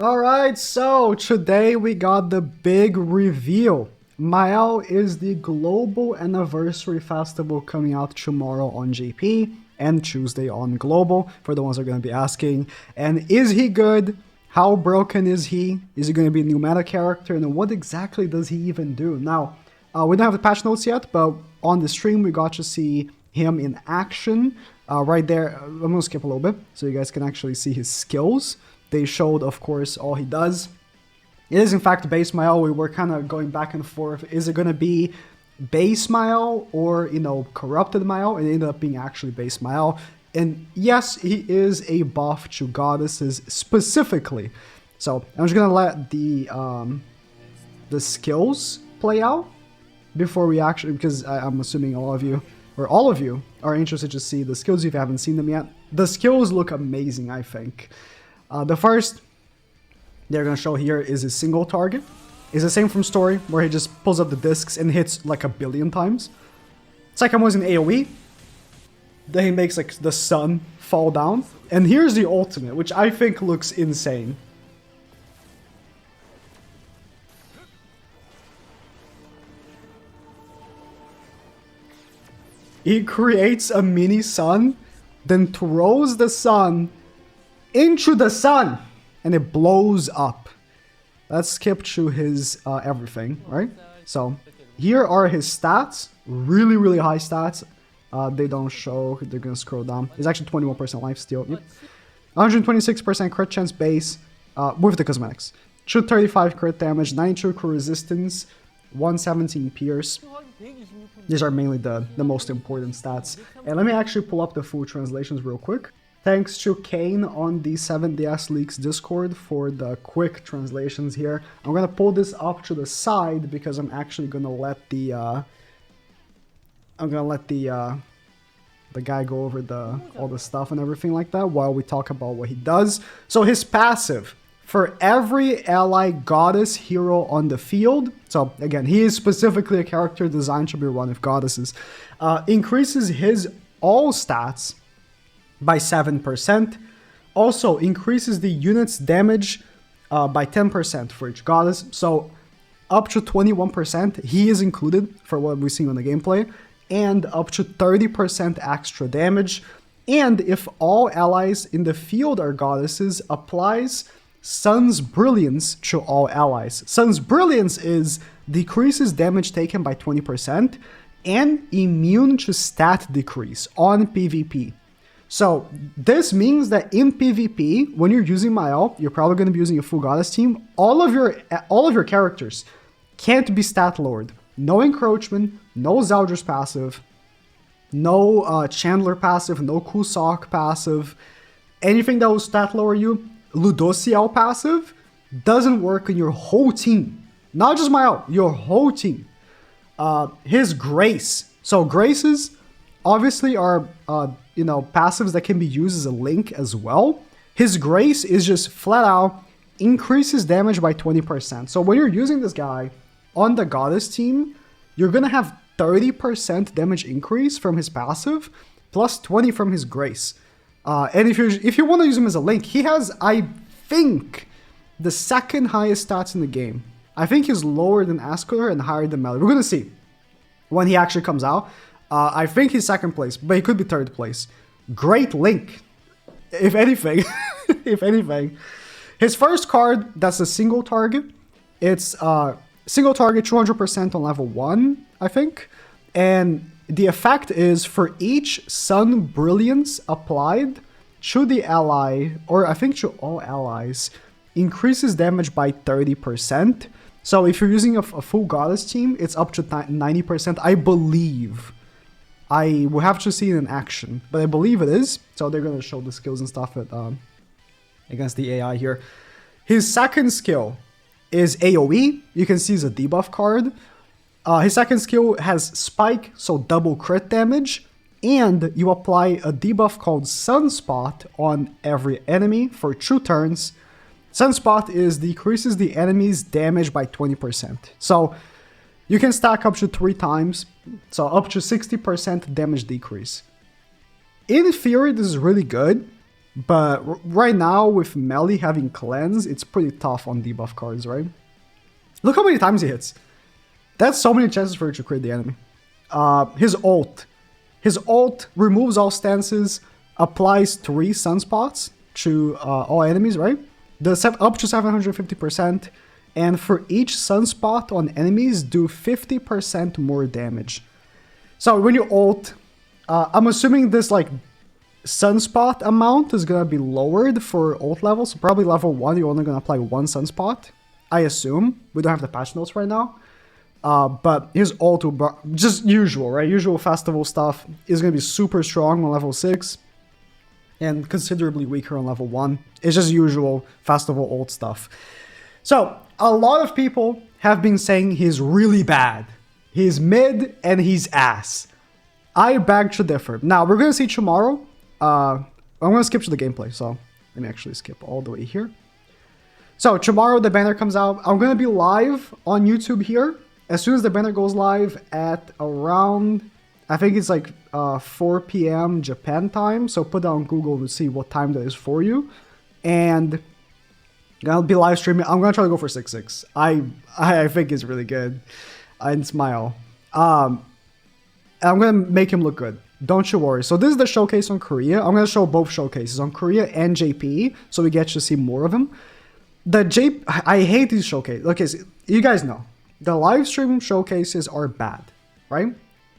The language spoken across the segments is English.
Alright, so today we got the big reveal. MAEL is the global anniversary festival coming out tomorrow on JP and Tuesday on Global, for the ones that are going to be asking. And is he good? How broken is he? Is he going to be a new meta character? And what exactly does he even do? Now, we don't have the patch notes yet, but on the stream we got to see him in action. Right there, I'm going to skip a little bit so you guys can actually see his skills. They showed, of course, all he does. It is, in fact, base MAEL. We were kind of going back and forth. Is it going to be base MAEL or, corrupted MAEL? It ended up being actually base MAEL. And yes, he is a buff to goddesses specifically. So I'm just going to let the skills play out before we actually, because I'm assuming all of you are interested to see the skills if you haven't seen them yet. The skills look amazing, I think. The first they're going to show here is his single target. It's the same from story, where he just pulls up the discs and hits like 1 billion times. Second one was in AoE. Then he makes like the sun fall down. And here's the ultimate, which I think looks insane. He creates a mini sun, then throws the sun into the sun, and it blows up. Let's skip to his everything, right? So here are his stats, really, really high stats. They don't show, they're gonna scroll down. It's actually 21% lifesteal, yep. 126% crit chance base with the cosmetics. 235 crit damage, 92 crit resistance, 117 pierce. These are mainly the most important stats. And let me actually pull up the full translations real quick. Thanks to Kane on the 7DS Leaks Discord for the quick translations here. I'm gonna pull this up to the side because I'm actually gonna let the guy go over all the stuff and everything like that while we talk about what he does. So his passive, for every ally goddess hero on the field, so again, he is specifically a character designed to be run with goddesses, increases his all stats by 7%. Also increases the unit's damage by 10% for each goddess. So up to 21% he is included for what we're seeing on the gameplay, and up to 30% extra damage. And if all allies in the field are goddesses, applies Sun's Brilliance to all allies. Sun's Brilliance is decreases damage taken by 20% and immune to stat decrease on PvP. So this means that in PvP, when you're using MAEL, you're probably going to be using a full goddess team. All of your characters can't be stat lowered. No encroachment, no Zeldris passive, no Chandler passive, no Kusok passive. Anything that will stat lower you, Ludociel passive, doesn't work on your whole team. Not just MAEL, your whole team. His Grace. So Graces obviously are passives that can be used as a link as well. His Grace is just flat out increases damage by 20%. So when you're using this guy on the goddess team, you're gonna have 30% damage increase from his passive, plus 20 from his Grace. And if you want to use him as a link, he has, I think, the second highest stats in the game. I think he's lower than Ascular and higher than Melody. We're gonna see when he actually comes out. I think he's second place, but he could be third place. Great link, if anything. If anything. His first card, that's a single target. It's single target 200% on level 1, I think. And the effect is for each Sun Brilliance applied to the ally, or I think to all allies, increases damage by 30%. So if you're using a full goddess team, it's up to 90%, I believe. I will have to see it in action, but I believe it is. So they're going to show the skills and stuff against the AI here. His second skill is AoE. You can see it's a debuff card. His second skill has Spike, so double crit damage. And you apply a debuff called Sunspot on every enemy for 2 turns. Sunspot decreases the enemy's damage by 20%. So you can stack up to 3 times, so up to 60% damage decrease. In theory, this is really good. But right now, with Melee having Cleanse, it's pretty tough on debuff cards, right? Look how many times he hits. That's so many chances for you to crit the enemy. His ult. His ult removes all stances, applies 3 sunspots to all enemies, right? Up to 750%. And for each sunspot on enemies, do 50% more damage. So when you ult, I'm assuming this like sunspot amount is gonna be lowered for ult levels. So probably level 1, you're only gonna apply 1 sunspot. I assume. We don't have the patch notes right now. But his ult will just usual, right? Usual festival stuff is gonna be super strong on level 6. And considerably weaker on level 1. It's just usual festival ult stuff. So, a lot of people have been saying he's really bad. He's mid and he's ass. I beg to differ. Now, we're going to see tomorrow. I'm going to skip to the gameplay, so let me actually skip all the way here. So, tomorrow the banner comes out. I'm going to be live on YouTube here. As soon as the banner goes live at around, I think it's like 4 p.m. Japan time. So, put that on Google to see what time that is for you. And I'll be live streaming. I'm gonna try to go for 6-6. I think it's really good. And Smile. I'm gonna make him look good. Don't you worry. So this is the showcase on Korea. I'm gonna show both showcases on Korea and JPE, so we get to see more of him. I hate these showcases. Okay, so you guys know the live stream showcases are bad, right?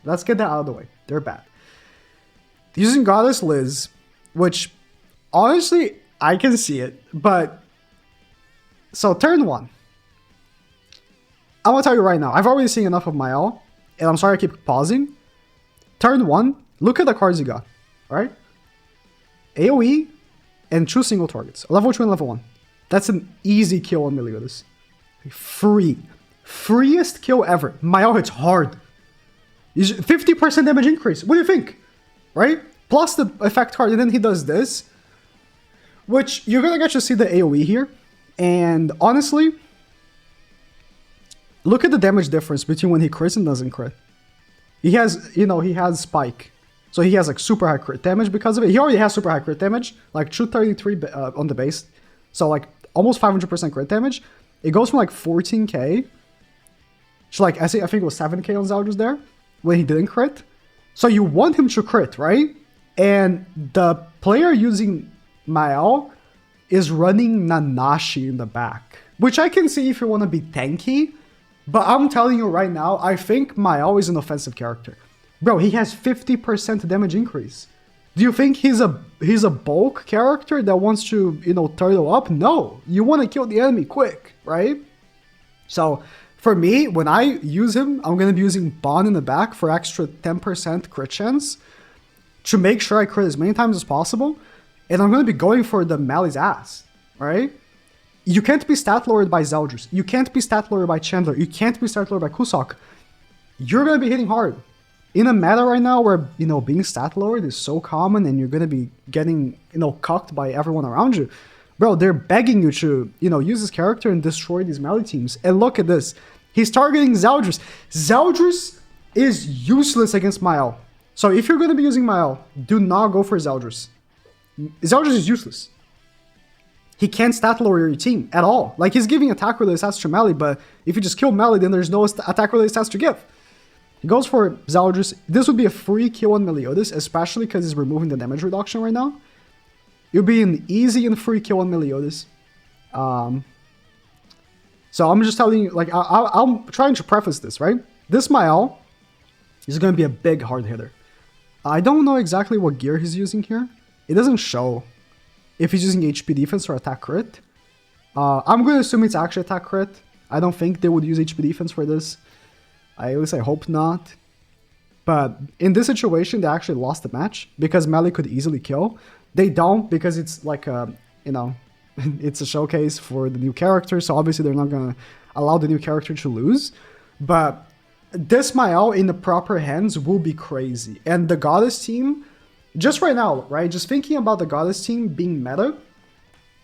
Let's get that out of the way. They're bad. Using Goddess Liz, which honestly I can see it, but. So, turn 1. I'm gonna tell you right now, I've already seen enough of MAEL, and I'm sorry I keep pausing. Turn 1, look at the cards you got, alright? AoE and 2 single targets, level 2 and level 1. That's an easy kill on Meliodas. Free. Freest kill ever. MAEL hits hard. 50% damage increase. What do you think? Right? Plus the effect card, and then he does this, which you're gonna get to see the AoE here. And honestly, look at the damage difference between when he crits and doesn't crit. He has, he has Spike. So he has like super high crit damage because of it. He already has super high crit damage, like 233 on the base. So like almost 500% crit damage. It goes from like 14k to like, I think it was 7k on Zeldris there when he didn't crit. So you want him to crit, right? And the player using MAEL is running Nanashi in the back, which I can see if you want to be tanky, but I'm telling you right now, I think MAEL is an offensive character. Bro, he has 50% damage increase. Do you think he's a bulk character that wants to, turtle up? No, you want to kill the enemy quick, right? So for me, when I use him, I'm going to be using Bond in the back for extra 10% crit chance to make sure I crit as many times as possible. And I'm going to be going for the Mali's ass, right? You can't be stat lowered by Zeldris. You can't be stat lowered by Chandler. You can't be stat lowered by Kusok. You're going to be hitting hard. In a meta right now where, being stat lowered is so common and you're going to be getting, cucked by everyone around you. Bro, they're begging you to, use this character and destroy these melee teams. And look at this. He's targeting Zeldris. Zeldris is useless against MAEL. So if you're going to be using MAEL, do not go for Zeldris. Zeldris is useless. He can't stat lower your team at all. Like, he's giving attack related stats to melee, but if you just kill melee, then there's no attack related stats to give. He goes for Zeldris. This would be a free kill on Meliodas, especially because he's removing the damage reduction right now. It would be an easy and free kill on Meliodas. So I'm just telling you, like, I'm trying to preface this, right? This MAEL is going to be a big hard hitter. I don't know exactly what gear he's using here. It doesn't show if he's using HP defense or attack crit. I'm going to assume it's actually attack crit. I don't think they would use HP defense for this. At least I hope not. But in this situation, they actually lost the match because melee could easily kill. They don't because it's like a, it's a showcase for the new character. So obviously they're not going to allow the new character to lose. But this MAEL in the proper hands will be crazy. And the Goddess team, just right now, right? Just thinking about the Goddess team being meta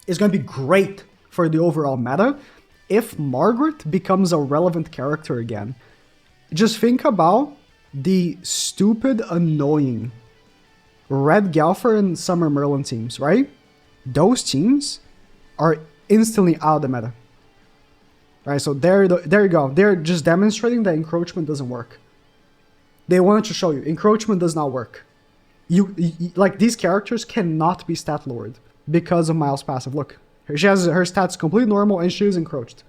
is going to be great for the overall meta if Margaret becomes a relevant character again. Just think about the stupid, annoying Red Galfer and Summer Merlin teams, right? those teams are instantly out of the meta. Right, so there you go. They're just demonstrating that encroachment doesn't work. They wanted to show you encroachment does not work. You like, these characters cannot be stat lowered because of MAEL's passive. Look, she has her stats completely normal and she is encroached,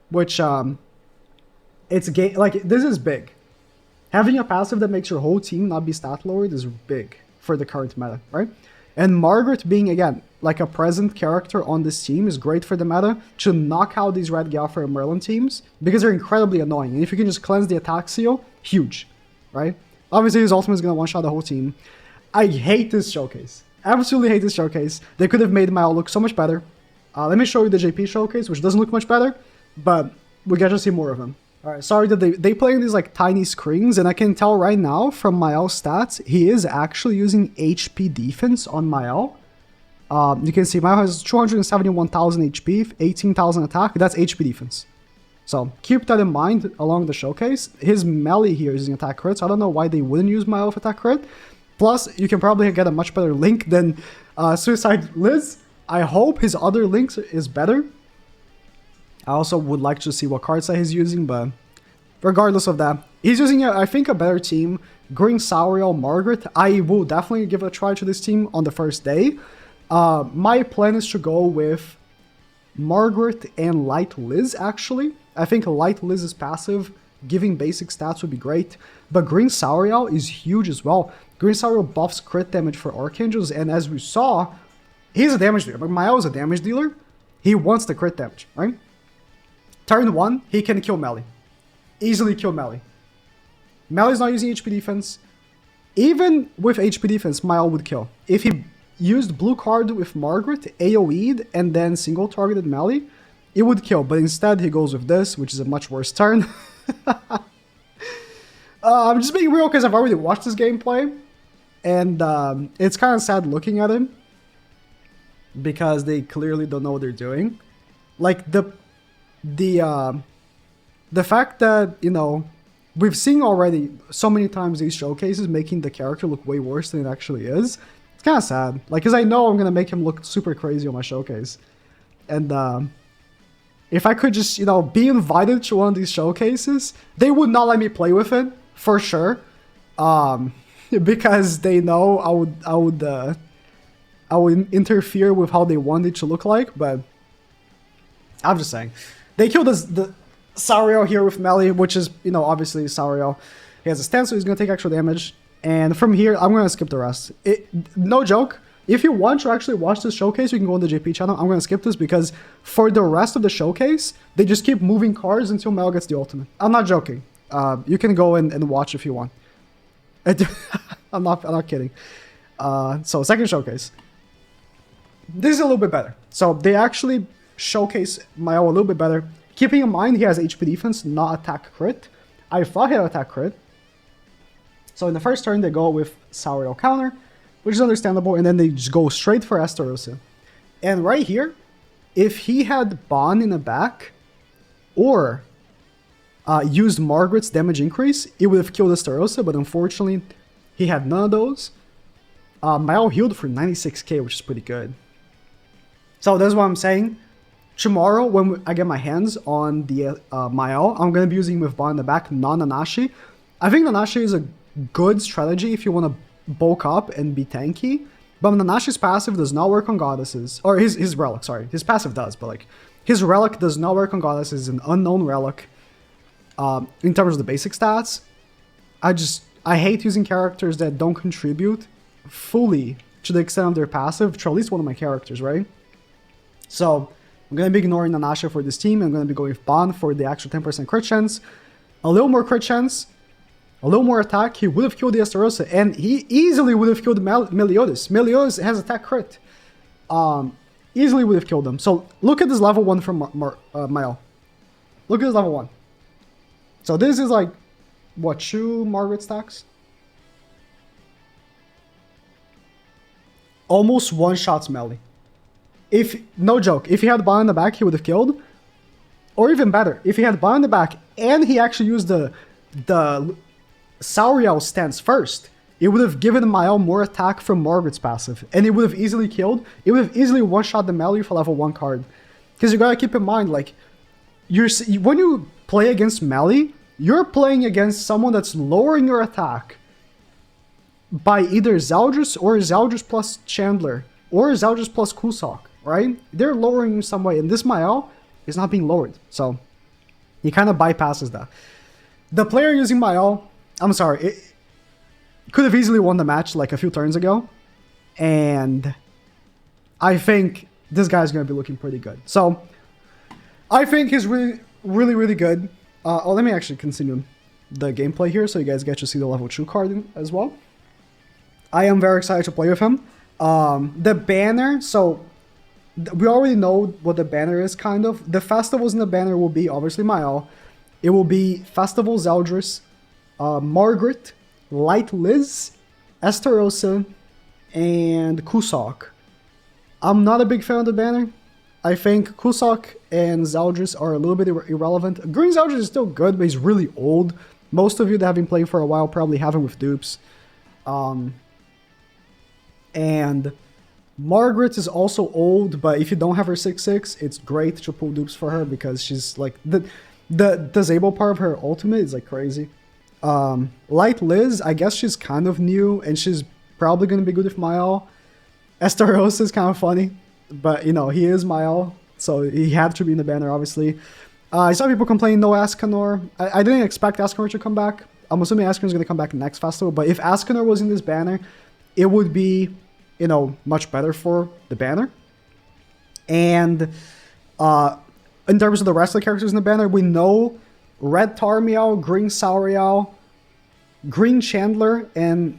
which it's like, this is big. Having a passive that makes your whole team not be stat lowered is big for the current meta, right? And Margaret being, again, like a present character on this team is great for the meta to knock out these Red Gaffer and Merlin teams because they're incredibly annoying. And if you can just cleanse the attack seal, huge, right? Obviously, his ultimate is going to one-shot the whole team. I hate this showcase. Absolutely hate this showcase. They could have made MAEL look so much better. Let me show you the JP showcase, which doesn't look much better, but we get to see more of him. Alright, sorry that they play in these like tiny screens, and I can tell right now from MAEL's stats, he is actually using HP defense on MAEL. You can see MAEL has 271,000 HP, 18,000 attack, that's HP defense. So keep that in mind along the showcase. His melee here is using attack crit, so I don't know why they wouldn't use MAEL with attack crit. Plus, you can probably get a much better link than Suicide Liz. I hope his other links is better. I also would like to see what card set he's using, but regardless of that, he's using, I think, a better team. Green Sauriel, Margaret. I will definitely give a try to this team on the first day. My plan is to go with Margaret and Light Liz, actually. I think Light Liz is passive. Giving basic stats would be great. But Green Sauriel is huge as well. Green Sauriel buffs crit damage for Archangels, and as we saw, he's a damage dealer. But MAEL is a damage dealer. He wants the crit damage, right? Turn 1, he can kill melee. Easily kill melee. Melee is not using HP defense. Even with HP defense, MAEL would kill. If he used blue card with Margaret, AoE'd, and then single targeted melee, it would kill. But instead, he goes with this, which is a much worse turn. I'm just being real because I've already watched this gameplay. And it's kind of sad looking at him. Because they clearly don't know what they're doing. Like, the fact that, you know, we've seen already so many times these showcases making the character look way worse than it actually is. It's kind of sad. Like, because I know I'm going to make him look super crazy on my showcase. And if I could just, you know, be invited to one of these showcases, they would not let me play with it, for sure. Because they know I would interfere with how they want it to look like, but I'm just saying. They killed the Sauriel here with melee, which is, you know, obviously Sauriel. He has a stance, so he's going to take extra damage. And from here, I'm going to skip the rest. No joke. If you want to actually watch this showcase, you can go on the JP channel. I'm going to skip this because for the rest of the showcase, they just keep moving cards until MAEL gets the ultimate. I'm not joking. You can go and watch if you want. I'm not kidding. So second showcase. This is a little bit better. So they actually showcase MAEL a little bit better. Keeping in mind he has HP defense, not attack crit. I thought he had attack crit. So in the first turn they go with Sauriel counter, which is understandable, and then they just go straight for Estarossa. And right here, if he had Bond in the back, or used Margaret's damage increase, it would have killed Estarossa, but unfortunately, he had none of those. MAEL healed for 96k, which is pretty good. So that's what I'm saying. Tomorrow, when I get my hands on the MAEL, I'm going to be using with Bond in the back, non-Nanashi. I think Nanashi is a good strategy if you want to bulk up and be tanky. But Nanashi's passive does not work on goddesses. Or his relic, sorry. His passive does, but like, his relic does not work on goddesses. It's an unknown relic. In terms of the basic stats, I hate using characters that don't contribute fully to the extent of their passive to at least one of my characters, right? So I'm going to be ignoring Nanashi for this team. I'm going to be going with Bond for the extra 10% crit chance. A little more crit chance. A little more attack. He would have killed the Estarossa. And he easily would have killed Meliodas. Meliodas has attack crit. Easily would have killed them. So look at this level 1 from MAEL. Look at this level 1. So this is like, what, 2 Margaret stacks? Almost one-shots melee. No joke, if he had Bond in the back, he would have killed. Or even better, if he had Bond in the back and he actually used the Sauriel stance first, it would have given MAEL more attack from Margaret's passive, and it would have easily killed. It would have easily one-shot the melee for level 1 card. Because you gotta keep in mind, like, when you play against melee, you're playing against someone that's lowering your attack by either Zeldris or Zeldris plus Chandler or Zeldris plus Kusok, right? They're lowering in some way, and this MAEL is not being lowered, so he kind of bypasses that. The player using MAEL, I'm sorry, it could have easily won the match like a few turns ago, and I think this guy's going to be looking pretty good. So I think he's really good. Let me actually continue the gameplay here so you guys get to see the level 2 card as well. I am very excited to play with him. The banner, so we already know what the banner is, kind of. The festivals in the banner will be, obviously, MAEL. It will be Festival Zeldris, Margaret, Light Liz, Estarossa, and Kusok. I'm not a big fan of the banner. I think Kusok and Zeldris are a little bit irrelevant. Green Zeldris is still good, but he's really old. Most of you that have been playing for a while probably have him with dupes. And Margaret is also old, but if you don't have her 6/6, it's great to pull dupes for her because she's like the disable part of her ultimate is like crazy. Light Liz, I guess she's kind of new and she's probably gonna be good with MAEL. Estarossa is kind of funny, but you know, he is MAEL, so he had to be in the banner, obviously. I saw people complain no Ascanor. I didn't expect Ascanor to come back. I'm assuming Ascanor is gonna come back next festival, but if Ascanor was in this banner, it would be, you know, much better for the banner. And in terms of the rest of the characters in the banner, we know Red Tarmiel, Green Sauriel, Green Chandler, and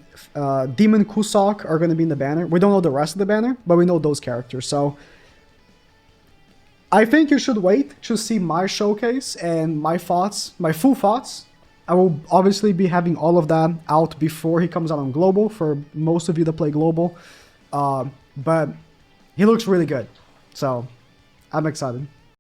Demon Kusok are going to be in the banner. We don't know the rest of the banner, but we know those characters. So I think you should wait to see my showcase and my thoughts, my full thoughts. I will obviously be having all of that out before he comes out on Global for most of you that play Global. But he looks really good. So I'm excited.